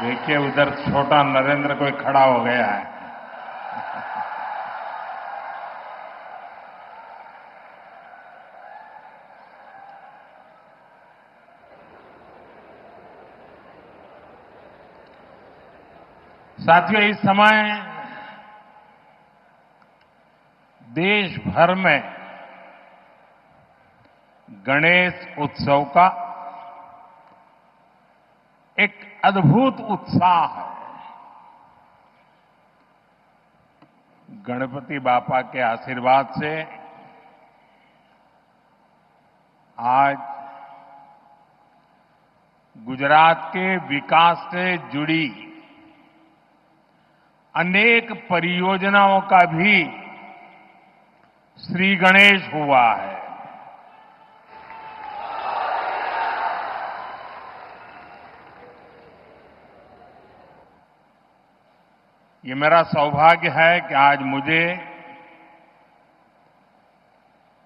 देखिए उधर छोटा नरेंद्र कोई खड़ा हो गया है। साथियों, इस समय देश भर में गणेश उत्सव का एक अद्भुत उत्साह है। गणपति बापा के आशीर्वाद से आज गुजरात के विकास से जुड़ी अनेक परियोजनाओं का भी श्री गणेश हुआ है। ये मेरा सौभाग्य है कि आज मुझे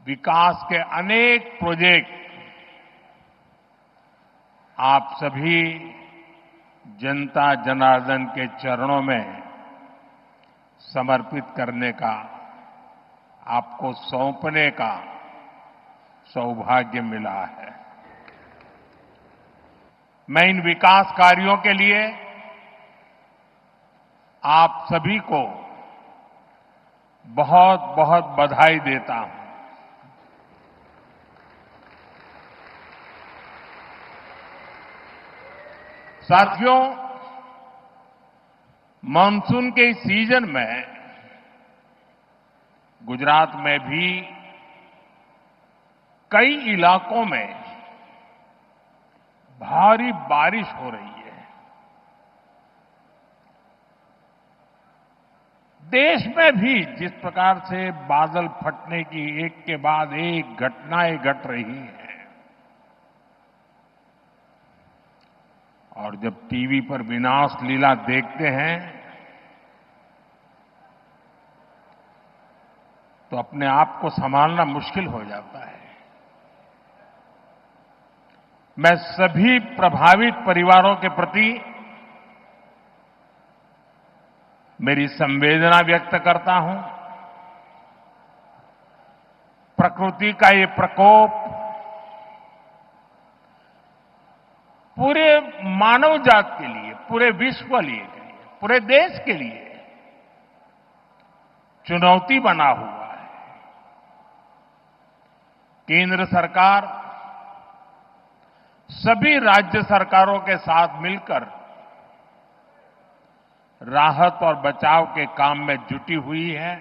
विकास के अनेक प्रोजेक्ट आप सभी जनता जनार्दन के चरणों में समर्पित करने का, आपको सौंपने का सौभाग्य मिला है। मैं इन विकास कार्यों के लिए आप सभी को बहुत बहुत बधाई देता हूं। साथियों, मानसून के इस सीजन में गुजरात में भी कई इलाकों में भारी बारिश हो रही है। देश में भी जिस प्रकार से बादल फटने की एक के बाद एक घटनाएं घट रही हैं, और जब टीवी पर विनाश लीला देखते हैं तो अपने आप को संभालना मुश्किल हो जाता है। मैं सभी प्रभावित परिवारों के प्रति मेरी संवेदना व्यक्त करता हूं। प्रकृति का ये प्रकोप पूरे मानव जात के लिए, पूरे विश्व के लिए, पूरे देश के लिए चुनौती बना हुआ है। केंद्र सरकार सभी राज्य सरकारों के साथ मिलकर राहत और बचाव के काम में जुटी हुई है।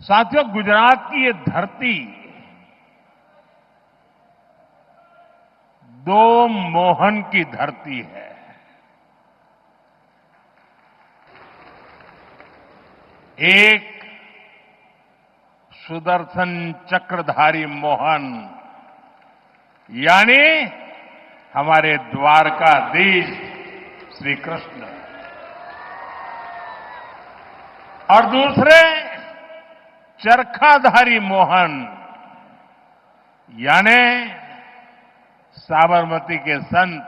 साथियों, गुजरात की ये धरती दो मोहन की धरती है। एक सुदर्शन चक्रधारी मोहन यानी हमारे द्वारकाधीश श्री कृष्ण, और दूसरे चरखाधारी मोहन यानी साबरमती के संत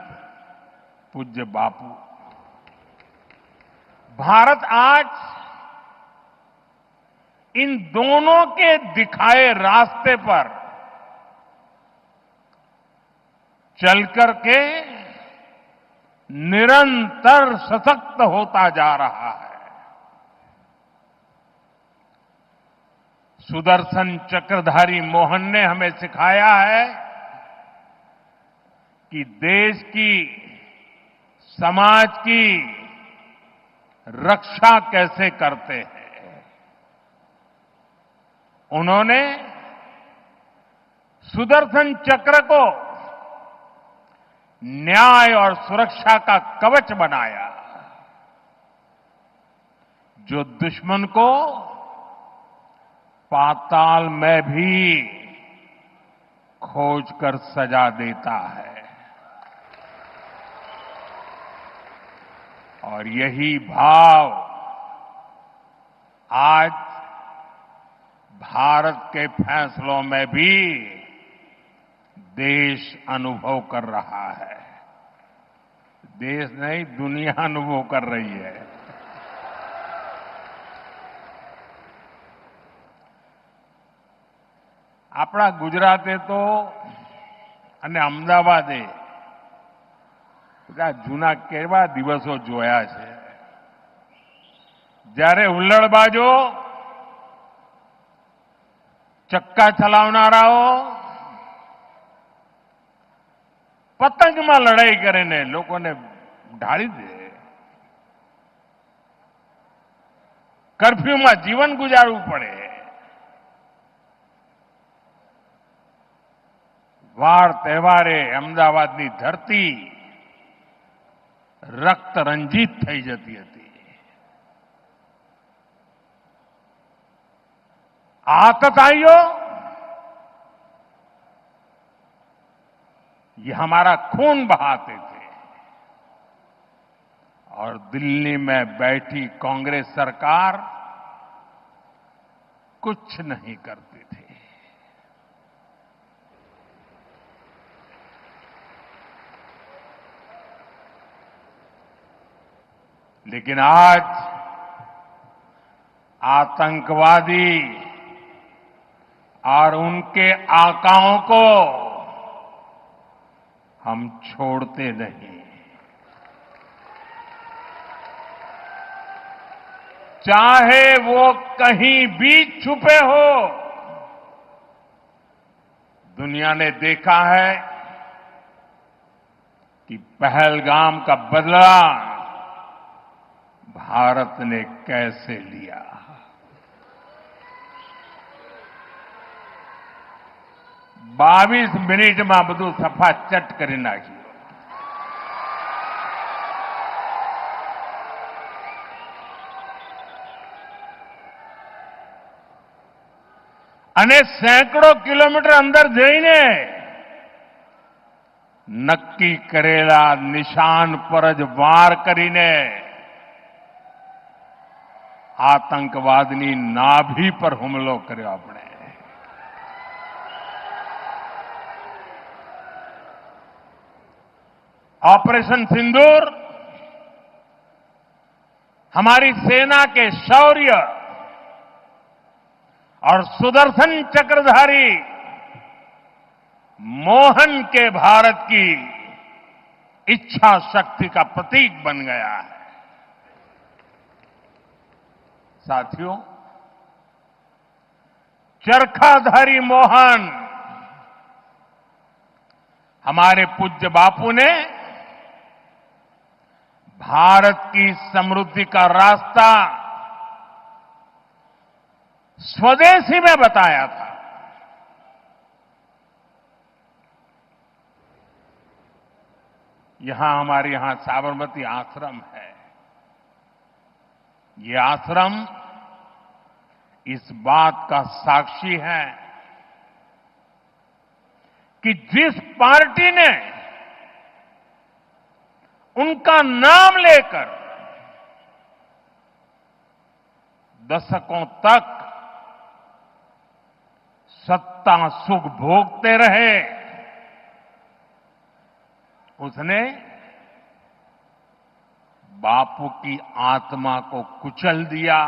पूज्य बापू। भारत आज इन दोनों के दिखाए रास्ते पर चलकर के निरंतर सशक्त होता जा रहा है। सुदर्शन चक्रधारी मोहन ने हमें सिखाया है कि देश की, समाज की रक्षा कैसे करते हैं। उन्होंने सुदर्शन चक्र को न्याय और सुरक्षा का कवच बनाया, जो दुश्मन को पाताल में भी खोजकर सजा देता है। और यही भाव आज भारत के फैसलों में भी देश अनुभव कर रहा है। देश नहीं, दुनिया अनुभव कर रही है। આપણા ગુજરાતે તો અને અમદાવાદે બધા જૂના કેવા દિવસો જોયા છે, જ્યારે હુલ્લડબાજો, ચક્કા ચલાવનારાઓ પતંગમાં લડાઈ કરીને લોકોને ઢાળી દે, કર્ફ્યુમાં જીવન ગુજારવું પડે, વાર તહેવારે અમદાવાદની ધરતી રક્ત રંજીત થઈ જતી હતી। आतताइयों, ये हमारा खून बहाते थे और दिल्ली में बैठी कांग्रेस सरकार कुछ नहीं करती थी। लेकिन आज आतंकवादी और उनके आकाओं को हम छोड़ते नहीं। चाहे वो कहीं भी छुपे हो, दुनिया ने देखा है कि पहलगाम का बदला भारत ने कैसे लिया। बावीस मिनिट में બધું સફા ચટ કરી નાખ્યું। અને સેંકડો કિલોમીટર અંદર જઈને નક્કી કરેલા નિશાન પર જ વાર કરીને આતંકવાદની નાભી પર હુમલો કર્યો આપણે। ऑपरेशन सिंदूर हमारी सेना के शौर्य और सुदर्शन चक्रधारी मोहन के भारत की इच्छा शक्ति का प्रतीक बन गया है। साथियों, चरखाधारी मोहन हमारे पूज्य बापू ने भारत की समृद्धि का रास्ता स्वदेशी में बताया था। हमारे यहां साबरमती आश्रम है। ये आश्रम इस बात का साक्षी है कि जिस पार्टी ने उनका नाम लेकर दशकों तक सत्ता सुख भोगते रहे, उसने बापू की आत्मा को कुचल दिया।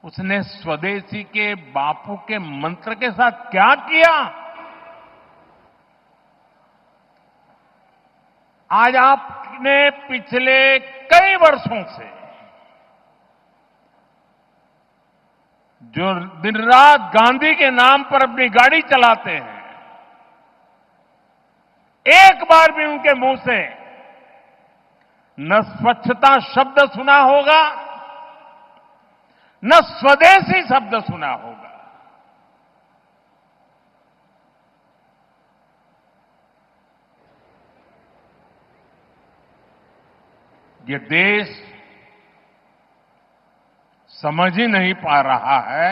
उसने स्वदेशी के बापू के मंत्र के साथ क्या किया? आज आपने पिछले कई वर्षों से जो दिन रात गांधी के नाम पर अपनी गाड़ी चलाते हैं, एक बार भी उनके मुंह से न स्वच्छता शब्द सुना होगा, न स्वदेशी शब्द सुना होगा। ये देश समझ ही नहीं पा रहा है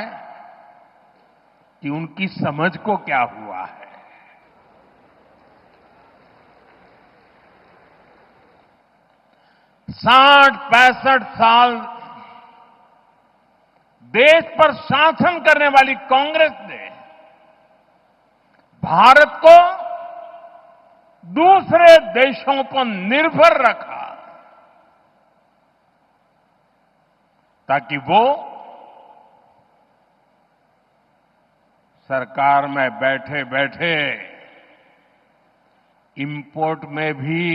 कि उनकी समझ को क्या हुआ है। 60-65 साल देश पर शासन करने वाली कांग्रेस ने भारत को दूसरे देशों पर निर्भर रखा ताकि वो सरकार में बैठे बैठे इंपोर्ट में भी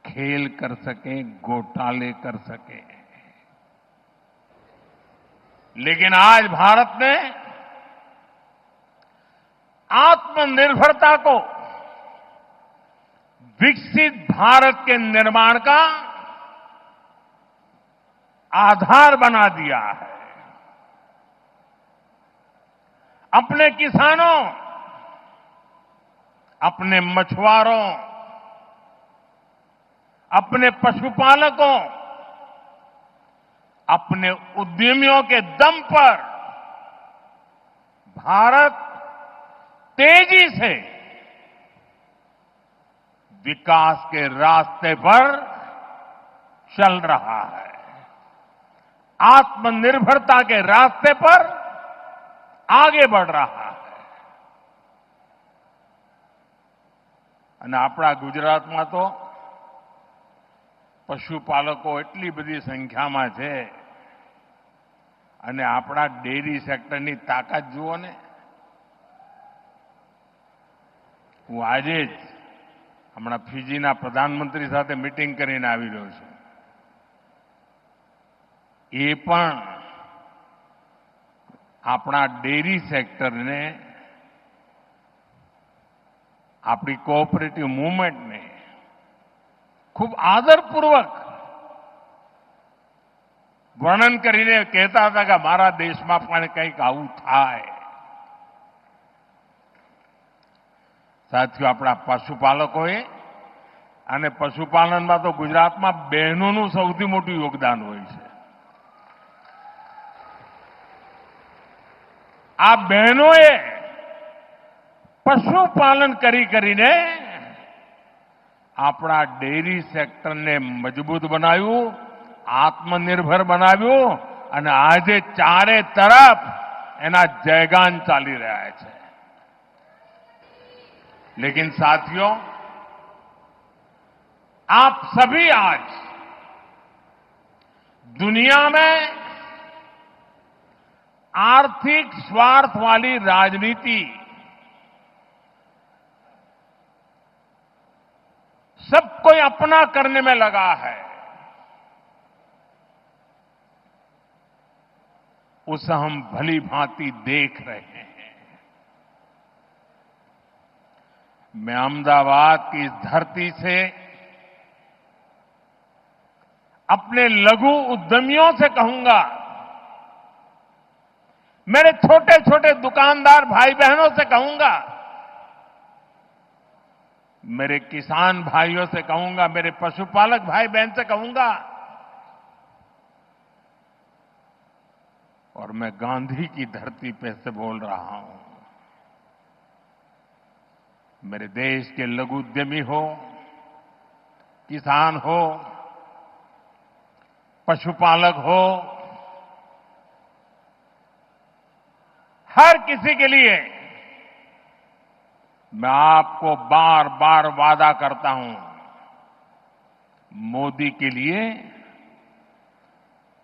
खेल कर सकें, घोटाले कर सकें। लेकिन आज भारत ने आत्मनिर्भरता को विकसित भारत के निर्माण का आधार बना दिया है। अपने किसानों, अपने मछुआरों, अपने पशुपालकों, अपने उद्यमियों के दम पर भारत तेजी से विकास के रास्ते पर चल रहा है। आत्मनिर्भरता के रास्ते पर आगे बढ़ रहा है। અને આપણા ગુજરાતમાં તો પશુપાલકો એટલી બધી સંખ્યામાં છે અને આપણા ડેરી સેક્ટરની તાકાત જુઓ ને। હું આજે જ હમણાં ફિજીના પ્રધાનમંત્રી સાથે મીટિંગ કરીને આવી રહ્યો છું। એ પણ આપણા ડેરી સેક્ટરને, આપણી કોઓપરેટિવ મૂવમેન્ટને ખૂબ આદરપૂર્વક વર્ણન કરીને કહેતા હતા કે મારા દેશમાં પણ કંઈક આવું થાય। સાથીઓ, આપણા પશુપાલકોએ અને પશુપાલનમાં તો ગુજરાતમાં બહેનોનું સૌથી મોટું યોગદાન હોય છે। આ બહેનોએ પશુપાલન કરીને આપણા ડેરી સેક્ટરને મજબૂત બનાવ્યું, આત્મનિર્ભર બનાવ્યું અને આજે ચારે તરફ એના જયગાન ચાલી રહ્યા છે। लेकिन साथियों, आप सभी आज दुनिया में आर्थिक स्वार्थ वाली राजनीति सब कोई अपना करने में लगा है। उसे हम भली भांति देख रहे हैं। मैं अहमदाबाद की इस धरती से अपने लघु उद्यमियों से कहूंगा, मेरे छोटे छोटे दुकानदार भाई बहनों से कहूंगा, मेरे किसान भाइयों से कहूंगा, मेरे पशुपालक भाई बहन से कहूंगा, और मैं गांधी की धरती पे से बोल रहा हूं, मेरे देश के लघु उद्यमी हो, किसान हो, पशुपालक हो, हर किसी के लिए मैं आपको बार बार वादा करता हूं, मोदी के लिए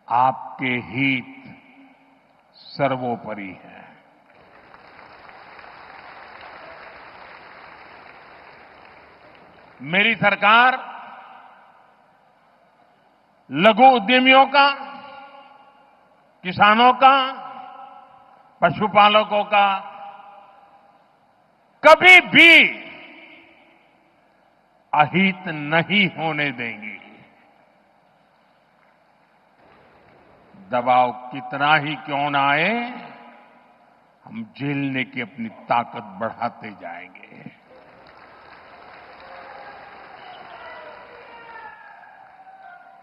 आपके हित सर्वोपरि है। मेरी सरकार लघु उद्यमियों का, किसानों का, पशुपालकों का कभी भी अहित नहीं होने देंगी। दबाव कितना ही क्यों ना आए, हम झेलने की अपनी ताकत बढ़ाते जाएंगे।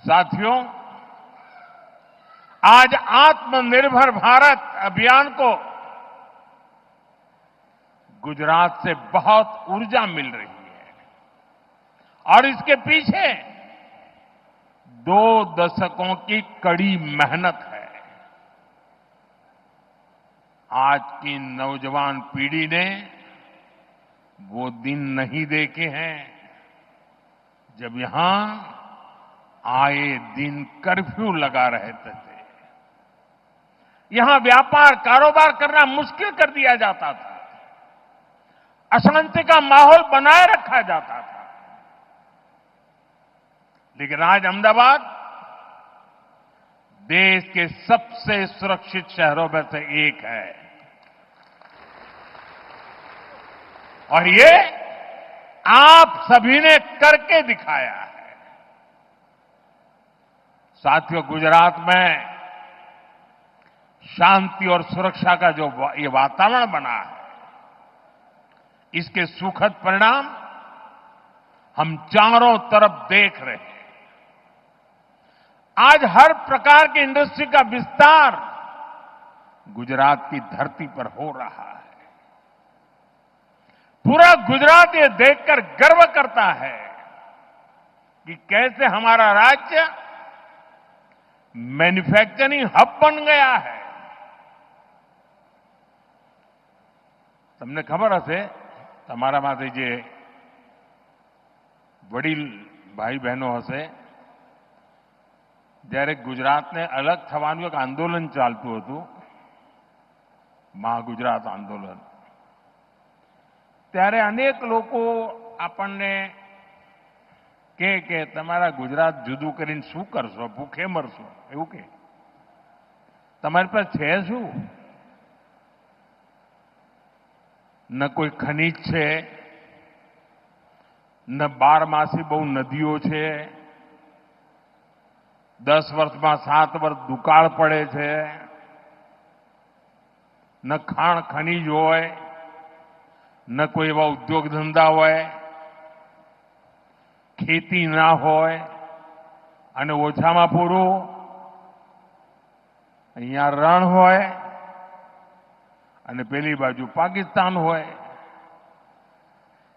साथियों, आज आत्मनिर्भर भारत अभियान को गुजरात से बहुत ऊर्जा मिल रही है और इसके पीछे 2 दशकों की कड़ी मेहनत है। आज की नौजवान पीढ़ी ने वो दिन नहीं देखे हैं जब यहां आए दिन कर्फ्यू लगा रहते थे। यहां व्यापार कारोबार करना मुश्किल कर दिया जाता था, अशांति का माहौल बनाए रखा जाता था। लेकिन आज अहमदाबाद देश के सबसे सुरक्षित शहरों में से एक है और ये आप सभी ने करके दिखाया है। साथियों, गुजरात में शांति और सुरक्षा का जो ये वातावरण बना है, इसके सुखद परिणाम हम चारों तरफ देख रहे हैं। आज हर प्रकार की इंडस्ट्री का विस्तार गुजरात की धरती पर हो रहा है। पूरा गुजरात ये देखकर गर्व करता है कि कैसे हमारा राज्य मैन्युफैक्चरिंग हब बन गया है। તમને ખબર હશે, તમારામાંથી જે વડીલ ભાઈ બહેનો હશે, જ્યારે ગુજરાતને અલગ થવાનું એક આંદોલન ચાલતું હતું, મહાગુજરાત આંદોલન, ત્યારે અનેક લોકો આપણને કહે કે તમારા ગુજરાત જુદું કરીને શું કરશો, ભૂખે મરશો, એવું કહે। તમારી પાસે છે શું? न कोई खनिज છે, न 12 બહુ નદીઓ છે, 10 વર્ષમાં 7 વર્ષ દુકાળ પડે છે, ન ખાણ ખનીજ હોય, ન કોઈ એવા ઉદ્યોગ ધંધા હોય, ખેતી ના હોય અને ઓછામાં પૂરું અહીંયા રણ હોય અને પેલી બાજુ પાકિસ્તાન હોય।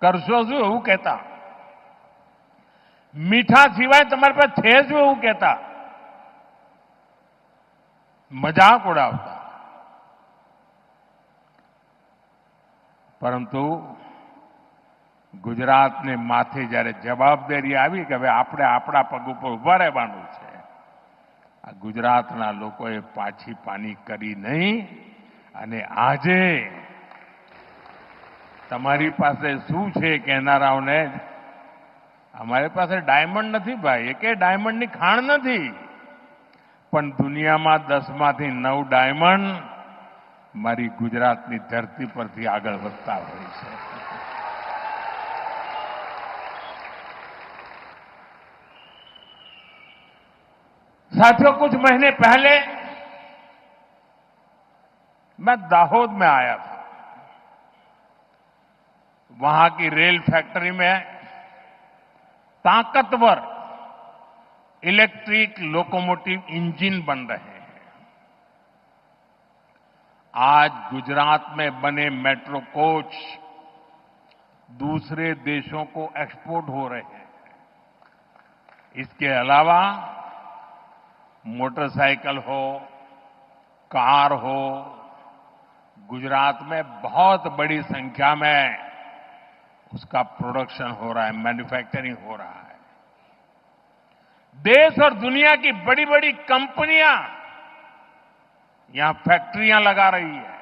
કરશો શું એવું કહેતા। મીઠા સિવાય તમારી પાસે છે શું એવું કહેતા। મજાક ઉડાવતા। પરંતુ ગુજરાતને માથે જ્યારે જવાબદારી આવી કે હવે આપણે આપણા પગ ઉપર ઉભા રહેવાનું છે, આ ગુજરાતના લોકોએ પાછી પાની કરી નહીં અને આજે તમારી પાસે શું છે કહેનારાઓને, અમારી પાસે ડાયમંડ નથી ભાઈ, એકે ડાયમંડની ખાણ નથી, પણ દુનિયામાં 10માંથી 9 ડાયમંડ મારી ગુજરાતની ધરતી પરથી આગળ વધતા હોય છે। साथियों, कुछ महीने पहले मैं दाहोद में आया था। वहां की रेल फैक्ट्री में ताकतवर इलेक्ट्रिक लोकोमोटिव इंजन बन रहे हैं। आज गुजरात में बने मेट्रो कोच दूसरे देशों को एक्सपोर्ट हो रहे हैं। इसके अलावा मोटरसाइकिल हो, कार हो, गुजरात में बहुत बड़ी संख्या में उसका प्रोडक्शन हो रहा है, मैन्युफैक्चरिंग हो रहा है। देश और दुनिया की बड़ी बड़ी कंपनियां यहां फैक्ट्रियां लगा रही है।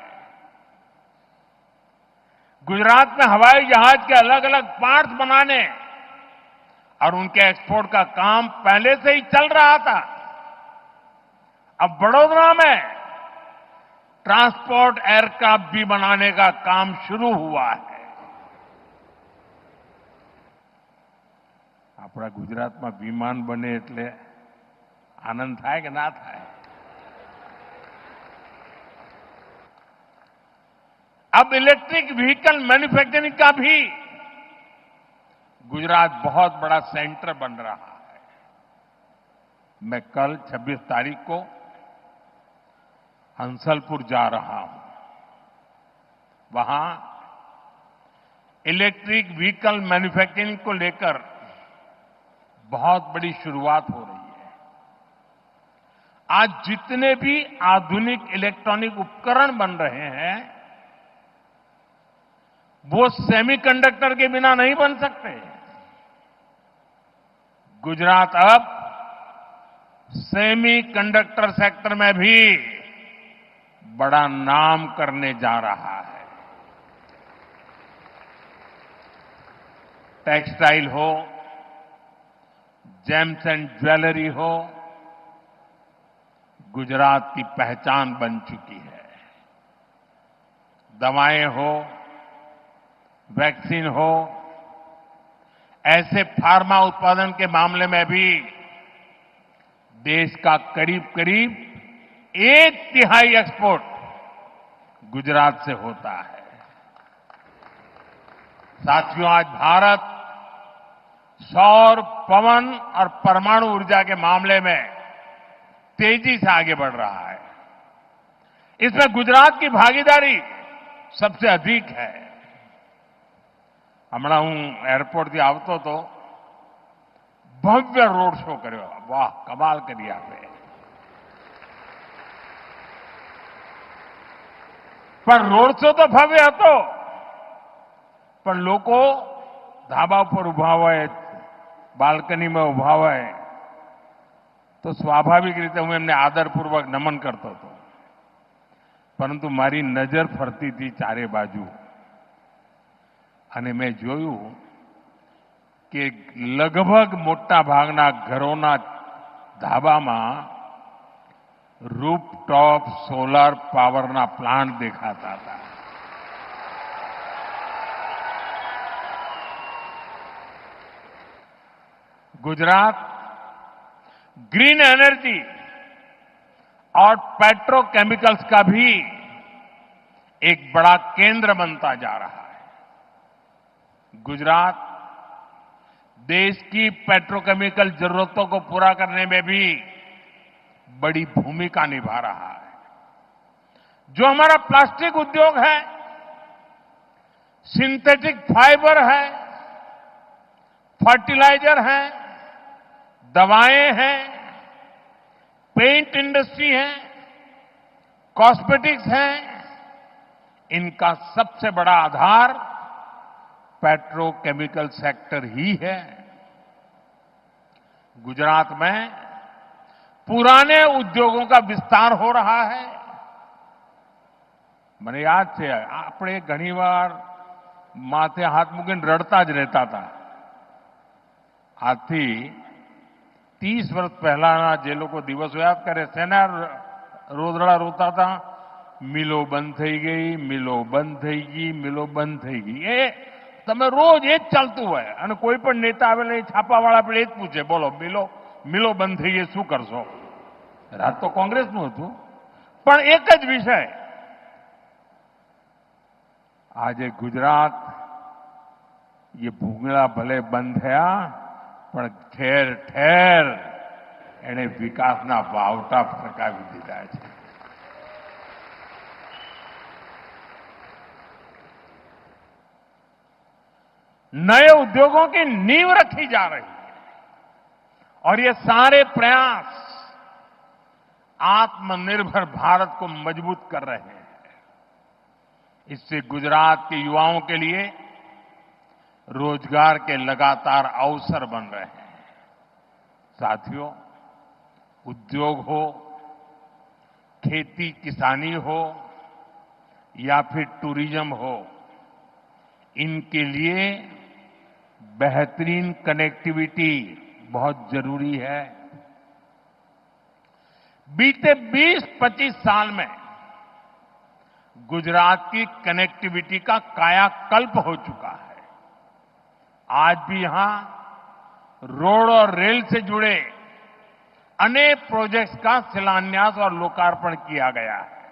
गुजरात में हवाई जहाज के अलग अलग पार्ट्स बनाने और उनके एक्सपोर्ट का काम पहले से ही चल रहा था। अब वडोदरा में ट्रांसपोर्ट एयरक्राफ्ट भी बनाने का काम शुरू हुआ है। આપણા ગુજરાતમાં વિમાન બને એટલે આનંદ થાય કે ના થાય? अब इलेक्ट्रिक व्हीकल मैन्युफैक्चरिंग का भी गुजरात बहुत बड़ा सेंटर बन रहा है। मैं कल 26 तारीख को हंसलपुर जा रहा हूं। वहां इलेक्ट्रिक व्हीकल मैन्युफैक्चरिंग को लेकर बहुत बड़ी शुरुआत हो रही है। आज जितने भी आधुनिक इलेक्ट्रॉनिक उपकरण बन रहे हैं वो सेमीकंडक्टर के बिना नहीं बन सकते। गुजरात अब सेमीकंडक्टर सेक्टर में भी बड़ा नाम करने जा रहा है। टेक्सटाइल हो, जेम्स एंड ज्वेलरी हो, गुजरात की पहचान बन चुकी है। दवाएं हो, वैक्सीन हो, ऐसे फार्मा उत्पादन के मामले में भी देश का करीब करीब 1/3 एक्सपोर्ट गुजरात से होता है। साथियों, आज भारत सौर, पवन और परमाणु ऊर्जा के मामले में तेजी से आगे बढ़ रहा है। इसमें गुजरात की भागीदारी सबसे अधिक है। હમણાં હું એરપોર્ટથી આવતો હતો, ભવ્ય રોડ શો કર્યો. વાહ, કમાલ કરી આપે. પણ રોડ શો તો ભવ્ય હતો, પણ લોકો ધાબા ઉપર ઉભા હોય, બાલ્કનીમાં ઉભા હોય, તો સ્વાભાવિક રીતે હું એમને આદરપૂર્વક નમન કરતો હતો. પરંતુ મારી નજર ફરતી હતી ચારે બાજુ અને મેં જોયું કે લગભગ મોટા ભાગના ઘરોના ધાબામાં રૂફટોપ સોલાર પાવરના પ્લાન્ટ દેખાતા હતા. गुजरात ग्रीन एनर्जी और पेट्रोकेमिकल्स का भी एक बड़ा केंद्र बनता जा रहा है. गुजरात देश की पेट्रोकेमिकल जरूरतों को पूरा करने में भी बड़ी भूमिका निभा रहा है. जो हमारा प्लास्टिक उद्योग है, सिंथेटिक फाइबर है, फर्टिलाइजर है, दवाएं हैं, पेंट इंडस्ट्री है, कॉस्मेटिक्स है, इनका सबसे बड़ा आधार पेट्रोकेमिकल सेक्टर ही है. गुजरात में पुराने उद्योगों का विस्तार हो रहा है. મને યાદ છે, આપણે ઘણીવાર માથે હાથ મૂકીને રડતા જ રહેતા હતા. આજથી 30 વર્ષ પહેલાના જે લોકો દિવસો યાદ કરે, શેના રોદડા રોતા હતા? મિલો બંધ થઈ ગઈ, મિલો બંધ થઈ ગઈ, મિલો બંધ થઈ ગઈ. એ તમે રોજ એ જ ચાલતું હોય અને કોઈ પણ નેતા આવેલા છાપાવાળા આપણે એ જ પૂછે, બોલો મિલો બંધ થઈ ગઈ, શું કરશો? રાત તો કોંગ્રેસનું હતું, પણ એક જ વિષય. આજે ગુજરાત ये भूंगळा भले બંધ થયા, પણ ઠેર ઠેર એને વિકાસના વાવટા ફરકાવી દીધા છે. नए उद्योगों की नींव रखी जा रही है और ये सारे प्रयास आत्मनिर्भर भारत को मजबूत कर रहे हैं. इससे गुजरात के युवाओं के लिए रोजगार के लगातार अवसर बन रहे हैं. साथियों, उद्योग हो, खेती किसानी हो या फिर टूरिज्म हो, इनके लिए बेहतरीन कनेक्टिविटी बहुत जरूरी है. बीते 20-25 साल में गुजरात की कनेक्टिविटी का कायाकल्प हो चुका है. आज भी यहां रोड और रेल से जुड़े अनेक प्रोजेक्ट्स का शिलान्यास और लोकार्पण किया गया है.